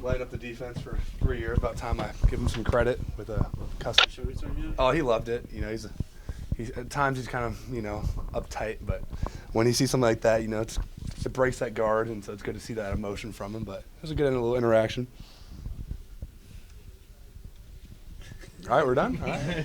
light up the defense for 3 years. About time I give him some credit with a custom. Show it to him yet? Oh, he loved it. You know, he's at times he's kind of, you know, uptight, but when he sees something like that, you know, it breaks that guard, and so it's good to see that emotion from him. But it was a good little interaction. All right, we're done. All right. What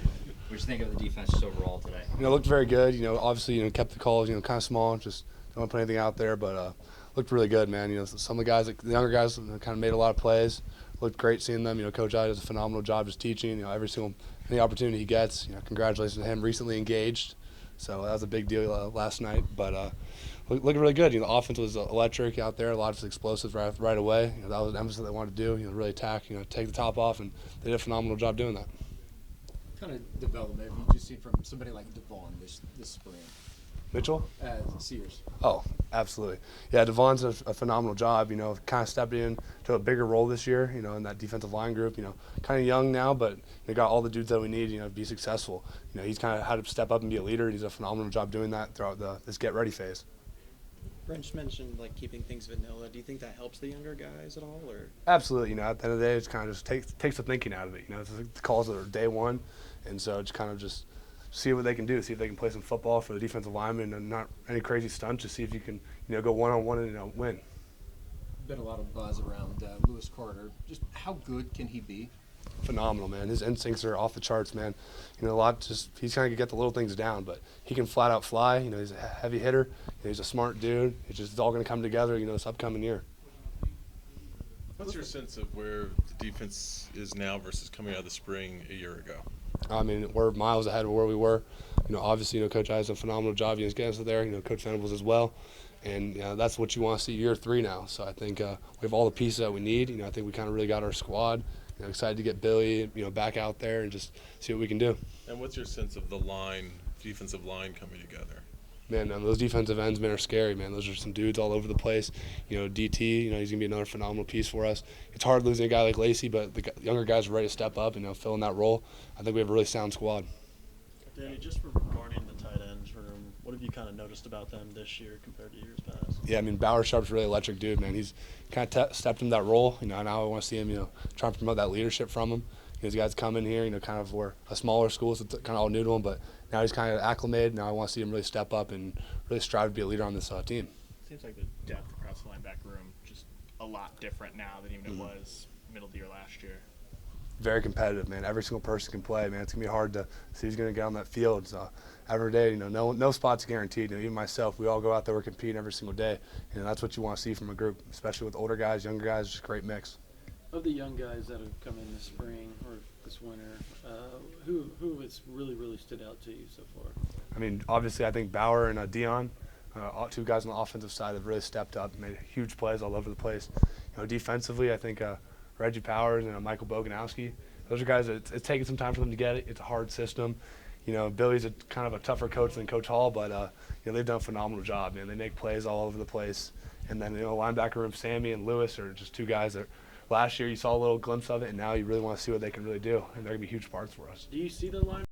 did you think of the defense just overall today? You know, looked very good. You know, obviously, you know, kept the calls, you know, kind of small, just don't want to put anything out there, but looked really good, man. You know, some of the guys, like the younger guys, kind of made a lot of plays. Looked great seeing them. You know, Coach I does a phenomenal job just teaching. You know, any opportunity he gets. You know, congratulations to him. Recently engaged, so that was a big deal last night. But looked really good. You know, the offense was electric out there. A lot of explosives right away. You know, that was an emphasis they wanted to do. You know, really attack. You know, take the top off, and they did a phenomenal job doing that. What kind of development have you just seen from somebody like Devon this spring? Mitchell? Sears. Oh, absolutely. Yeah, Devon's a phenomenal job. You know, kind of stepped into a bigger role this year, you know, in that defensive line group. You know, kind of young now, but they got all the dudes that we need, you know, to be successful. You know, he's kind of had to step up and be a leader. He's a phenomenal job doing that throughout this get-ready phase. French mentioned, like, keeping things vanilla. Do you think that helps the younger guys at all? Or? Absolutely. You know, at the end of the day, it's kind of just takes the thinking out of it. You know, it's the calls that are day one, and so it's kind of just see what they can do, see if they can play some football for the defensive lineman and not any crazy stunts, just see if you can, you know, go one-on-one and, you know, win. Been a lot of buzz around Lewis Carter. Just how good can he be? Phenomenal, man. His instincts are off the charts, man. You know, he's kind of get the little things down, but he can flat out fly. You know, he's a heavy hitter. You know, he's a smart dude. It's all going to come together, you know, this upcoming year. What's your sense of where the defense is now versus coming out of the spring a year ago? I mean, we're miles ahead of where we were. You know, obviously, you know, Coach I does a phenomenal job. He's getting us there. You know, Coach Venables as well. And you know, that's what you want to see year 3 now. So I think we have all the pieces that we need. You know, I think we kind of really got our squad. You know, excited to get Billy, you know, back out there and just see what we can do. And what's your sense of the defensive line coming together? Man, those defensive ends, man, are scary, man. Those are some dudes all over the place. You know, DT, you know, he's going to be another phenomenal piece for us. It's hard losing a guy like Lacey, but the younger guys are ready to step up and, you know, fill in that role. I think we have a really sound squad. Danny, just regarding the tight ends room, what have you kind of noticed about them this year compared to years past? Yeah, I mean, Bauer Sharp's a really electric dude, man. He's kind of stepped into that role. You know, now I want to see him, you know, try to promote that leadership from him. These guys come in here, you know, kind of we're a smaller school, so it's kind of all new to him, but now he's kind of acclimated. Now I want to see him really step up and really strive to be a leader on this team. Seems like the depth across the linebacker room just a lot different now than even it was middle of the year last year. Very competitive, man. Every single person can play, man. It's going to be hard to see who's going to get on that field. So every day, you know, no spot's guaranteed. You know, even myself, we all go out there, we're competing every single day. And that's what you want to see from a group, especially with older guys, younger guys, just a great mix. Of the young guys that have come in this spring or this winter, who has really stood out to you so far? I mean, obviously, I think Bauer and Dion, 2 guys on the offensive side, have really stepped up, made huge plays all over the place. You know, defensively, I think Reggie Powers and Michael Boganowski, those are guys that it's taken some time for them to get it. It's a hard system. You know, Billy's kind of a tougher coach than Coach Hall, but you know, they've done a phenomenal job, man. They make plays all over the place. And then, you know, linebacker room, Sammy and Lewis are just 2 guys that last year you saw a little glimpse of it, and now you really want to see what they can really do, and they're going to be huge parts for us. Do you see the line?